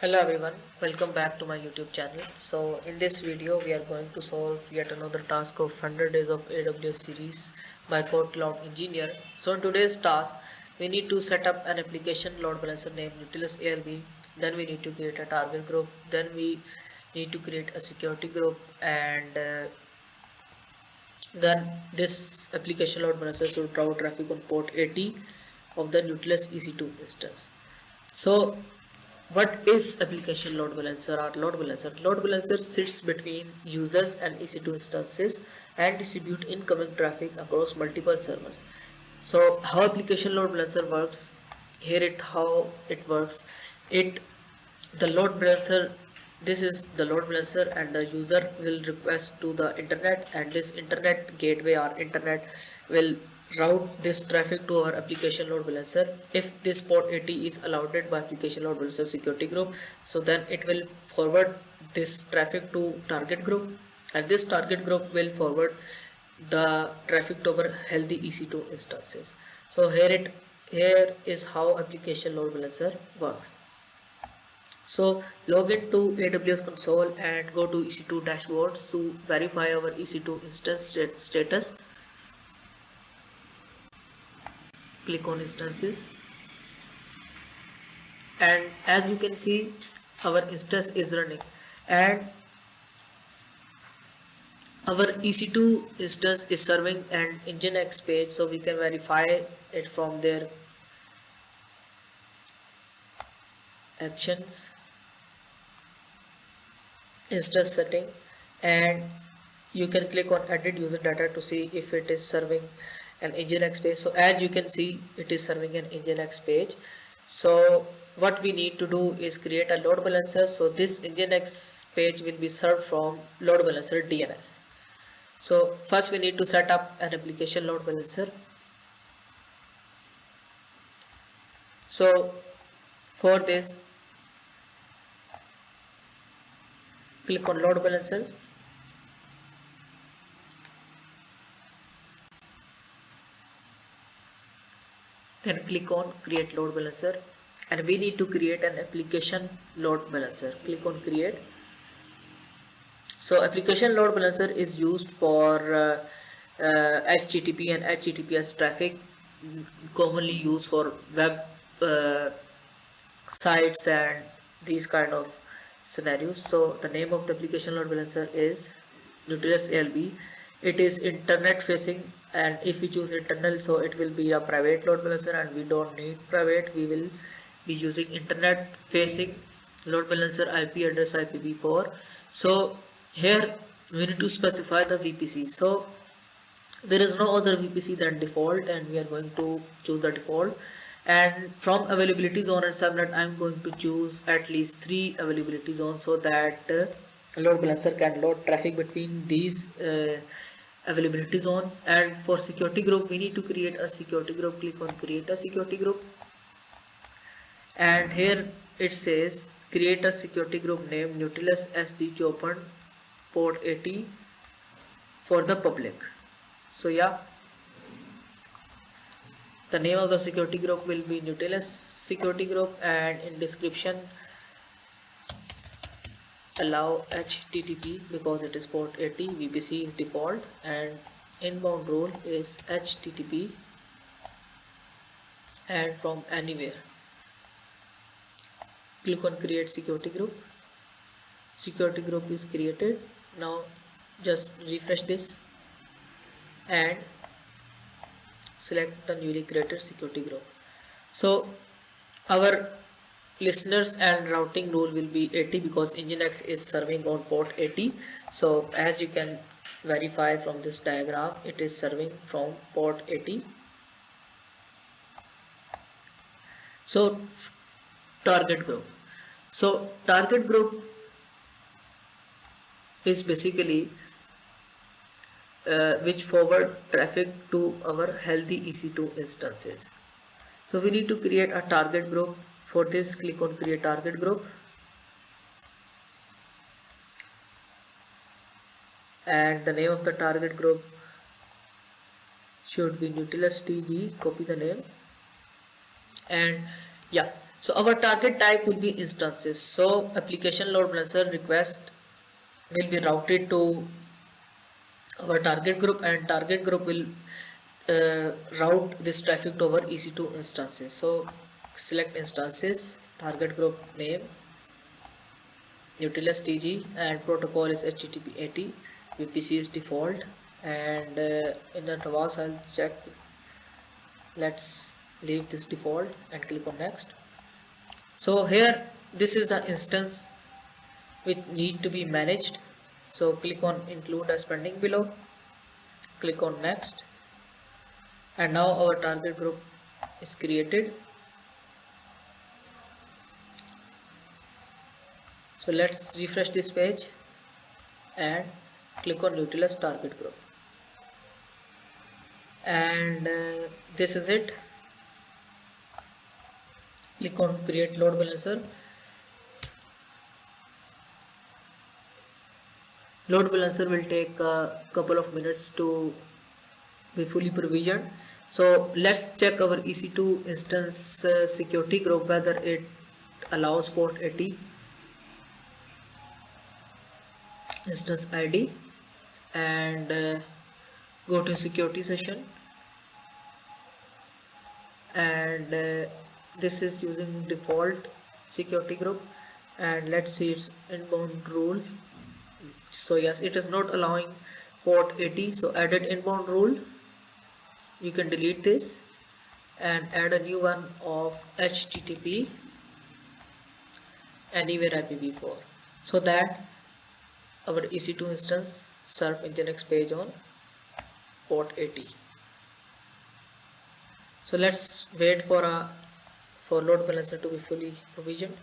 Hello everyone, welcome back to my YouTube channel. So in this video we are going to solve yet another task of 100 days of AWS series by Cloud Engineer. So in today's task we need to set up an application load balancer named Nautilus ALB. Then we need to create a target group. Then we need to create a security group, and then this application load balancer should route traffic on port 80 of the Nautilus EC2 instance. So what is application load balancer or load balancer? Load balancer sits between users and EC2 instances and distribute incoming traffic across multiple servers. So how application load balancer works? Here it how it works. It the load balancer This is the load balancer, and the user will request to the internet, and this internet gateway or internet will route this traffic to our application load balancer. If this port 80 is allowed by application load balancer security group, so then it will forward this traffic to target group, and this target group will forward the traffic to our healthy EC2 instances. So here is how application load balancer works. So log into AWS console and go to EC2 dashboards to verify our EC2 instance status. Click on instances, and as you can see our instance is running, and our EC2 instance is serving an Nginx page, so we can verify it from their actions instance setting, and you can click on edit user data to see if it is serving an Nginx page. So as you can see, it is serving an Nginx page. So what we need to do is create a load balancer. So this Nginx page will be served from load balancer DNS. So first we need to set up an application load balancer. So for this, click on load balancer, then click on create load balancer, and we need to create an application load balancer. Click on create. So application load balancer is used for HTTP and HTTPS traffic, commonly used for web sites and these kind of scenarios. So the name of the application load balancer is Nautilus ALB. It is internet facing, and if we choose internal, so it will be a private load balancer, and we don't need private. We will be using internet facing load balancer IP address IPv4. So here we need to specify the VPC. So there is no other VPC than default, and we are going to choose the default. And from availability zone and subnet, I'm going to choose at least 3 availability zones, so that load balancer can load traffic between these availability zones. And for security group, we need to create a security group. Click on create a security group, and here it says create a security group named Nautilus SDG open port 80 for the public. So yeah, the name of the security group will be Nautilus security group, and in description allow HTTP because it is port 80, VPC is default, and inbound rule is HTTP and from anywhere. Click on create security group. Security group is created. Now just refresh this and select the newly created security group. So our listeners and routing rule will be 80 because Nginx is serving on port 80. So as you can verify from this diagram, it is serving from port 80. So target group. So target group is basically which forward traffic to our healthy EC2 instances. So we need to create a target group. For this, click on create target group, and the name of the target group should be Nautilus TG. Copy the name, and yeah, So our target type will be instances. So application load balancer request will be routed to our target group, and target group will route this traffic to our EC2 instances. So select instances, target group name, Nautilus TG, and protocol is HTTP 80, VPC is default, and in the advanced I'll check. Let's leave this default and click on next. So here this is the instance which need to be managed. So click on include as pending below, click on next, and now our target group is created. So let's refresh this page and click on Nautilus target group, and this is it. Click on create load balancer. Load balancer will take a couple of minutes to be fully provisioned. So let's check our EC2 instance security group whether it allows port 80 instance ID, and go to security session, and this is using default security group, and let's see its inbound rule. So yes, it is not allowing port 80, so edit inbound rule. You can delete this and add a new one of HTTP anywhere IPv4, so that our EC2 instance serve Nginx page on port 80. So let's wait for load balancer to be fully provisioned.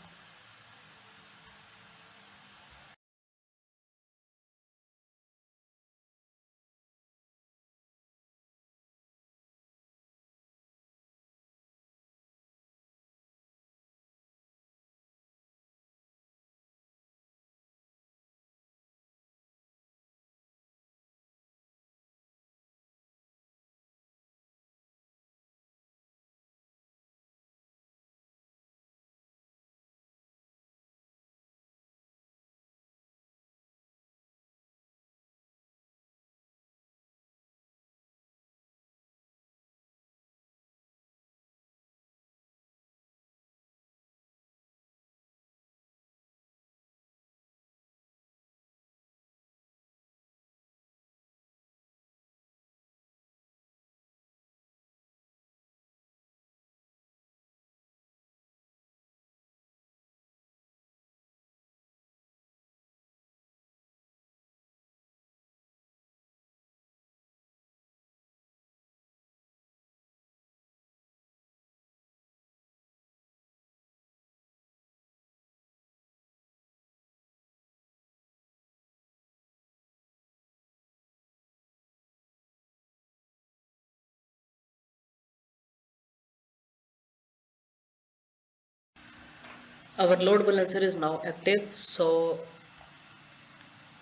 Our load balancer is now active, so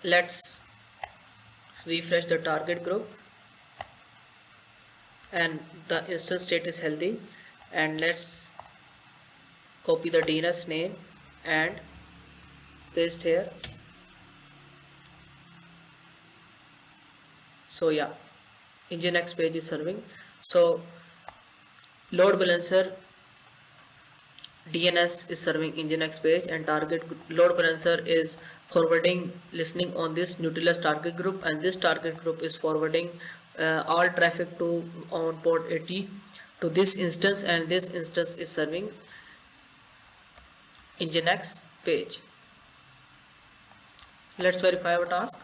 let's refresh the target group, and the instance state is healthy, and let's copy the DNS name and paste here. So yeah, Nginx page is serving. So load balancer DNS is serving Nginx page, and target load balancer is forwarding listening on this Nautilus target group, and this target group is forwarding all traffic to on port 80 to this instance, and this instance is serving Nginx page. So let's verify our task.